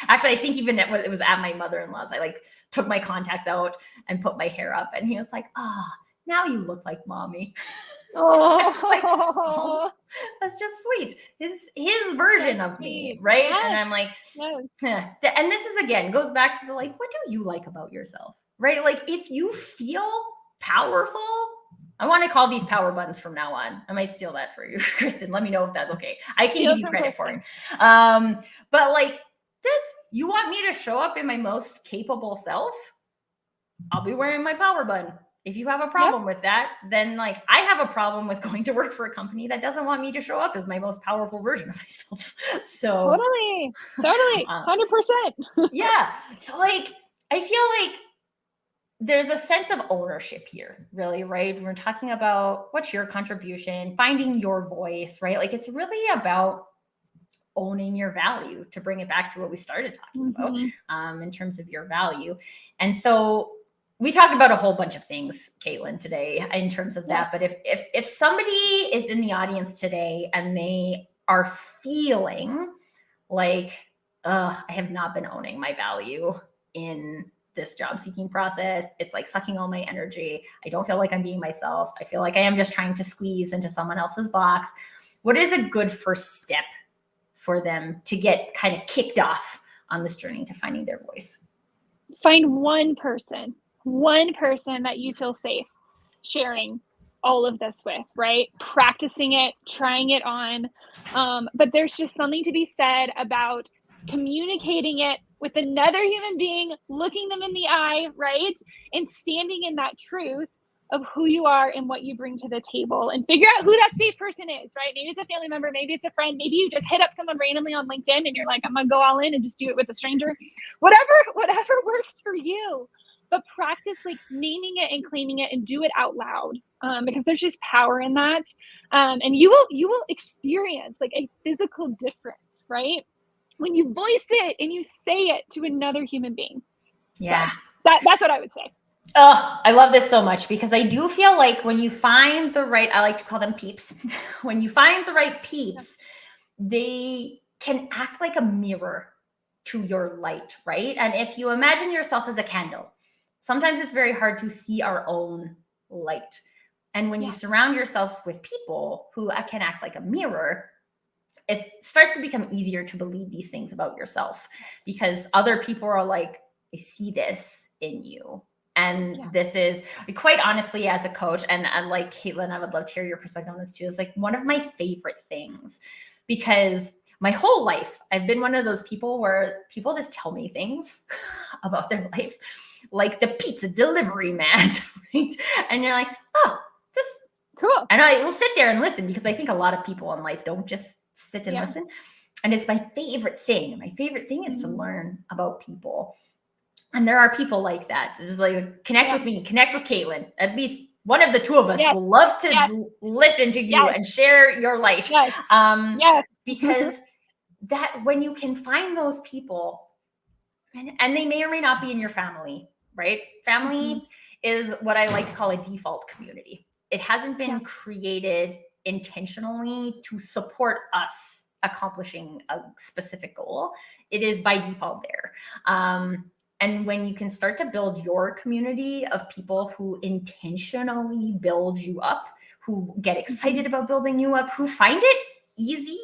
Actually, I think even it was at my mother-in-law's. I like took my contacts out and put my hair up and he was like, oh, now you look like mommy. Like, oh, that's just sweet. His version of me, right? Yes. And I'm like, yes. And this is again goes back to the like, what do you like about yourself, right? Like if you feel powerful, I want to call these power buttons from now on. I might steal that for you, Kristen. Let me know if that's okay. I can give you credit for it. But like this, you want me to show up in my most capable self? I'll be wearing my power button. If you have a problem with that, then like I have a problem with going to work for a company that doesn't want me to show up as my most powerful version of myself. So totally, 100%. Yeah. So like, I feel like there's a sense of ownership here, really, right? We're talking about what's your contribution, finding your voice, right? Like it's really about owning your value, to bring it back to what we started talking about in terms of your value. And so we talked about a whole bunch of things, Katelyn, today in terms of that. But if somebody is in the audience today and they are feeling like, I have not been owning my value in this job seeking process, it's like sucking all my energy. I don't feel like I'm being myself. I feel like I am just trying to squeeze into someone else's box. What is a good first step for them to get kind of kicked off on this journey to finding their voice? Find one person that you feel safe sharing all of this with, right? Practicing it, trying it on. But there's just something to be said about communicating it with another human being, looking them in the eye, right? And standing in that truth of who you are and what you bring to the table, and figure out who that safe person is, right? Maybe it's a family member, maybe it's a friend, maybe you just hit up someone randomly on LinkedIn and you're like, I'm gonna go all in and just do it with a stranger. Whatever works for you. But practice like naming it and claiming it and do it out loud, because there's just power in that. And you will experience like a physical difference, right? When you voice it and you say it to another human being. Yeah. So that's what I would say. Oh, I love this so much because I do feel like when you find the right, I like to call them peeps. When you find the right peeps, they can act like a mirror to your light, right? And if you imagine yourself as a candle, sometimes it's very hard to see our own light. And when you surround yourself with people who can act like a mirror, it starts to become easier to believe these things about yourself because other people are like, I see this in you. And this is quite honestly, as a coach, and like Katelyn, I would love to hear your perspective on this too. It's like one of my favorite things because my whole life, I've been one of those people where people just tell me things about their life, like the pizza delivery man, right? And you're like, oh, this cool. And I will sit there and listen because I think a lot of people in life don't just sit and listen. And it's my favorite thing. My favorite thing is to learn about people. And there are people like that. It's like, connect with me, connect with Katelyn. At least one of the two of us will love to listen to you and share your light. Because that when you can find those people, and they may or may not be in your family, right? Family is what I like to call a default community. It hasn't been created intentionally to support us accomplishing a specific goal. It is by default there. And when you can start to build your community of people who intentionally build you up, who get excited about building you up, who find it easy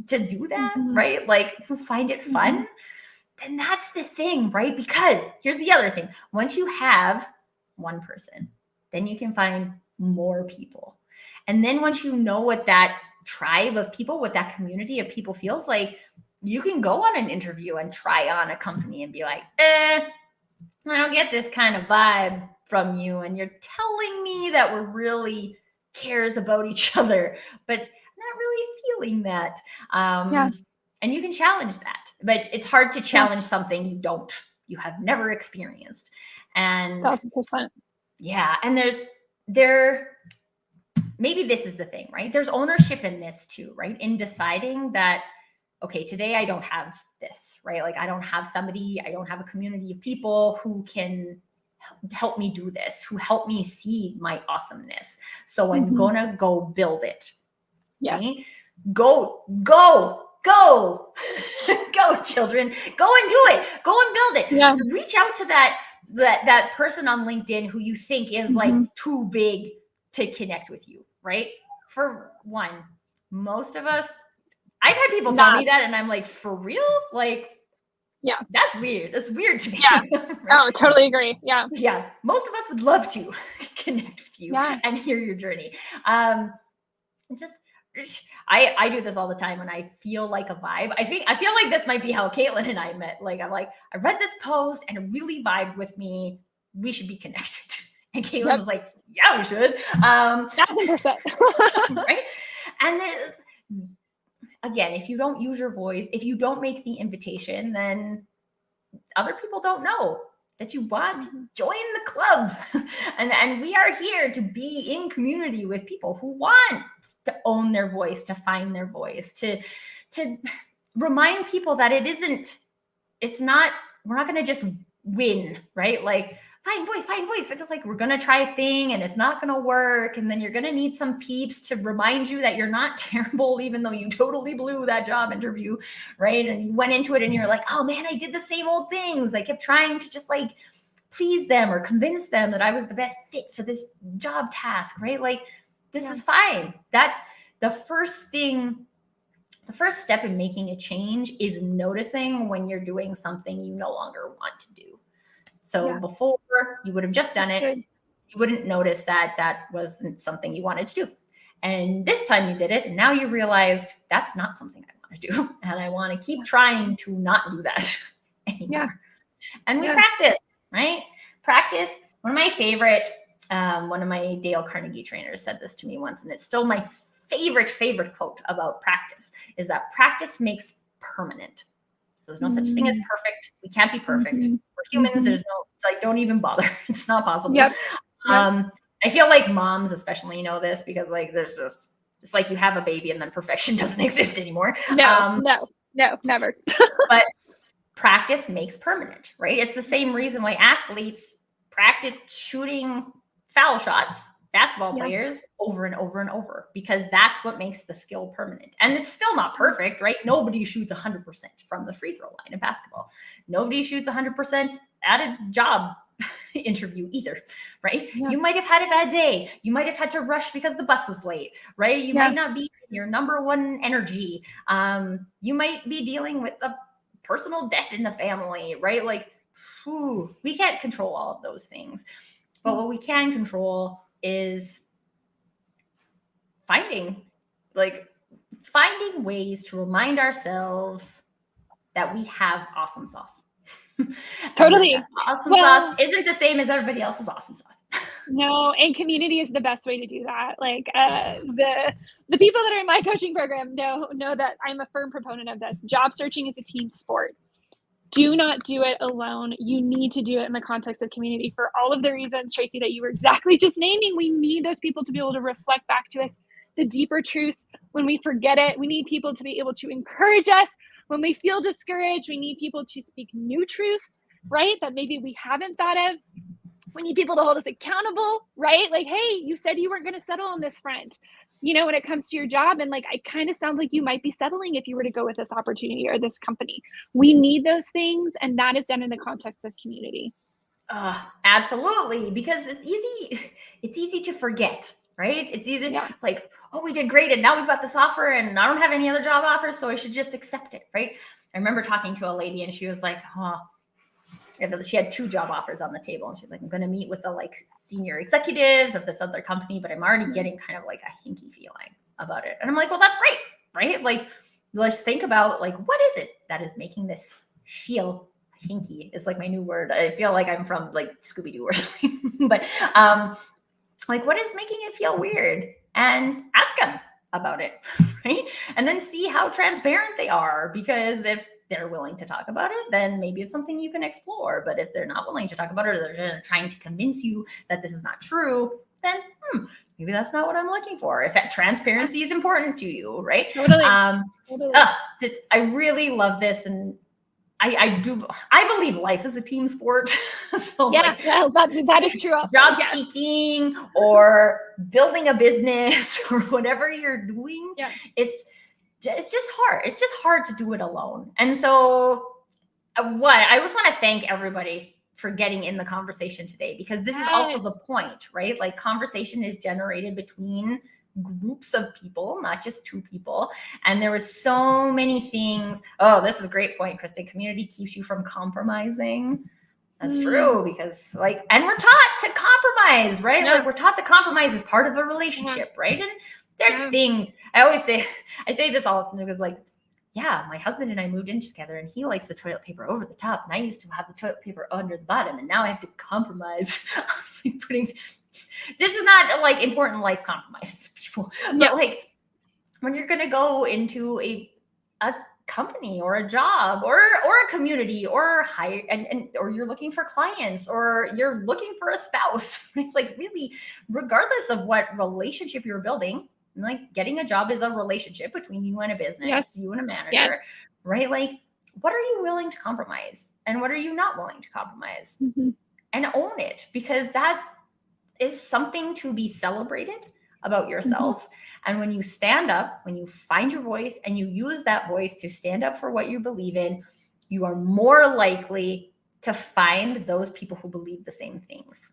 to do that, right? Like who find it fun, then that's the thing, right? Because here's the other thing. Once you have one person, then you can find more people. And then once you know what that tribe of people, what that community of people feels like, you can go on an interview and try on a company and be like, I don't get this kind of vibe from you. And you're telling me that we're really cares about each other, but not really feeling that. And you can challenge that, but it's hard to challenge something you have never experienced. And 1,000%. yeah, and maybe this is the thing, right? There's ownership in this too, right? In deciding that, okay, today I don't have this, right? Like I don't have a community of people who can help me do this, who help me see my awesomeness. So I'm gonna go build it. Yeah. Right? Go, children, go and do it. Go and build it. Yeah. So reach out to that person on LinkedIn who you think is like too big to connect with you, right? For one, most of us, I've had people tell me that and I'm like, for real? Like, yeah, that's weird. That's weird to me. Yeah. Right? Oh, totally agree. Yeah. Yeah. Most of us would love to connect with you and hear your journey. I do this all the time when I feel like a vibe. I feel like this might be how Katelyn and I met. Like, I'm like, I read this post and it really vibed with me. We should be connected. And Katelyn was like, yeah, we should. 1,000%. Right. And there's, again, if you don't use your voice, if you don't make the invitation, then other people don't know that you want to join the club. and we are here to be in community with people who want to own their voice, to find their voice, to remind people that we're not going to just win, right? Like, find voice, but it's like, we're going to try a thing and it's not going to work. And then you're going to need some peeps to remind you that you're not terrible, even though you totally blew that job interview, right? And you went into it and you're like, oh man, I did the same old things. I kept trying to just like please them or convince them that I was the best fit for this job task, right? Like, this is fine. That's the first thing. The first step in making a change is noticing when you're doing something you no longer want to do. So before, you would have just done it. You wouldn't notice that that wasn't something you wanted to do. And this time you did it, and now you realized that's not something I want to do. And I want to keep trying to not do that anymore. Yeah. And we practice, right? Practice. One of my Dale Carnegie trainers said this to me once, and it's still my favorite quote about practice, is that practice makes permanent. There's no such thing as perfect. We can't be perfect. We're humans. There's no, like, don't even bother. It's not possible. I feel like moms especially know this, because like there's just, it's like you have a baby and then perfection doesn't exist anymore. No, never. But practice makes permanent, right? It's the same reason why athletes practice shooting foul shots, basketball players, over and over and over, because that's what makes the skill permanent. And it's still not perfect, right? Nobody shoots 100% from the free throw line in basketball. Nobody shoots 100% at a job interview either, right? You might have had a bad day. You might have had to rush because the bus was late, right? You might not be your number one energy. You might be dealing with a personal death in the family, right? Like, we can't control all of those things. But what we can control is finding ways to remind ourselves that we have awesome sauce. Totally. Awesome sauce isn't the same as everybody else's awesome sauce. No, and community is the best way to do that. Like, the people that are in my coaching program know that I'm a firm proponent of this. Job searching is a team sport. Do not do it alone. You need to do it in the context of community for all of the reasons, Tracy, that you were exactly just naming. We need those people to be able to reflect back to us the deeper truths when we forget it. We need people to be able to encourage us when we feel discouraged. We need people to speak new truths, right, that maybe we haven't thought of. We need people to hold us accountable, right? Like, hey, you said you weren't going to settle on this front, when it comes to your job. And like, it kind of sounds like you might be settling if you were to go with this opportunity or this company. We need those things. And that is done in the context of community. Absolutely. Because it's easy to forget, right? It's easy like, oh, we did great. And now we've got this offer and I don't have any other job offers, so I should just accept it, right? I remember talking to a lady and she was like, she had 2 job offers on the table, and she's like, I'm going to meet with the like senior executives of this other company, but I'm already getting kind of like a hinky feeling about it. And I'm like, well, that's great, right? Like, let's think about like, what is it that is making this feel hinky? Is like my new word. I feel like I'm from like Scooby-Doo or something, but like, what is making it feel weird? And ask them, about it, right? And then see how transparent they are, because if they're willing to talk about it, then maybe it's something you can explore. But if they're not willing to talk about it, or they're trying to convince you that this is not true, then maybe that's not what I'm looking for. If that transparency is important to you, right? Totally. I really love this, and I believe life is a team sport. So yeah, well, that is true. Also. Job seeking or building a business or whatever you're doing, it's just hard. It's just hard to do it alone. And so I just want to thank everybody for getting in the conversation today, because this is also the point, right? Like, conversation is generated between groups of people, not just two people. And there was so many things. Oh, this is a great point, Kristen. Community keeps you from compromising. That's true, because and we're taught to compromise, right? Like, we're taught that compromise is part of a relationship, right? And there's things I say this all the time, because my husband and I moved in together, and he likes the toilet paper over the top, and I used to have the toilet paper under the bottom, and now I have to compromise this is not important life compromises, people. But when you're gonna go into a company or a job or a community or hire or you're looking for clients or you're looking for a spouse, right? Really, regardless of what relationship you're building, getting a job is a relationship between you and a business, you and a manager, right? What are you willing to compromise, and what are you not willing to compromise? And own it, because that is something to be celebrated about yourself. And when you stand up, when you find your voice and you use that voice to stand up for what you believe in, you are more likely to find those people who believe the same things.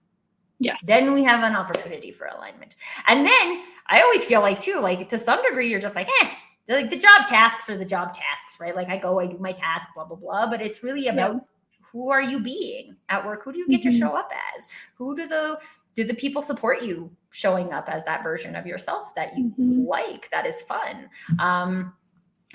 Yes. Then we have an opportunity for alignment. And then I always feel too, to some degree, you're just the job tasks are the job tasks, right? I do my task, blah, blah, blah. But it's really about who are you being at work? Who do you get to show up as? Who do the people support you showing up as that version of yourself that you that is fun?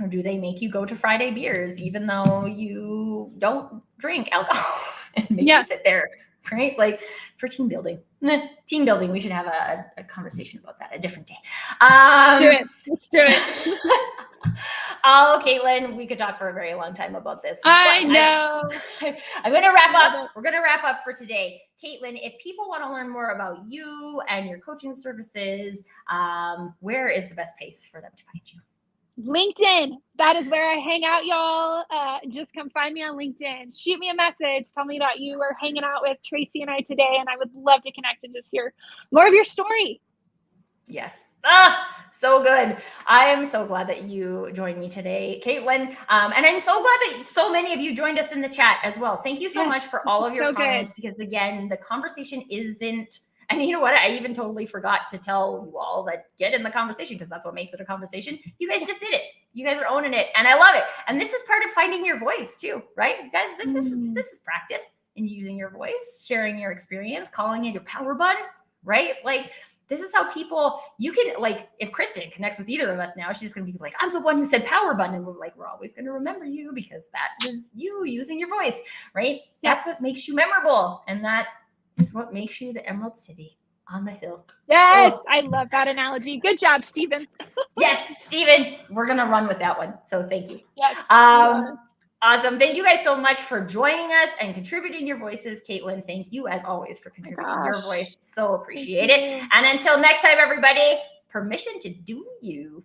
Or do they make you go to Friday beers, even though you don't drink alcohol, and make you sit there, right? For team building, we should have a conversation about that a different day. Let's do it. Oh, Katelyn, we could talk for a very long time about this. I know. I'm going to wrap up. We're going to wrap up for today. Katelyn, if people want to learn more about you and your coaching services, where is the best place for them to find you? LinkedIn. That is where I hang out, y'all. Just come find me on LinkedIn. Shoot me a message. Tell me that you were hanging out with Tracy and I today, and I would love to connect and just hear more of your story. Yes. So good. I am so glad that you joined me today, Katelyn. And I'm so glad that so many of you joined us in the chat as well. Thank you so much for all of your comments, because again, the conversation isn't, and you know what? I even totally forgot to tell you all that get in the conversation, because that's what makes it a conversation. You guys just did it. You guys are owning it, and I love it. And this is part of finding your voice too, right? You guys, this is practice in using your voice, sharing your experience, calling it your power button, right? This is how people, you can, if Kristen connects with either of us now, she's going to be I'm the one who said power button. And we're always going to remember you, because that is you using your voice, right? That's what makes you memorable. And that is what makes you the Emerald City on the hill. Yes. I love that analogy. Good job, Stephen. Yes, Stephen, we're going to run with that one. So thank you. Yes. Awesome. Thank you guys so much for joining us and contributing your voices. Katelyn, thank you as always for contributing your voice. So appreciate it. And until next time, everybody, permission to do you.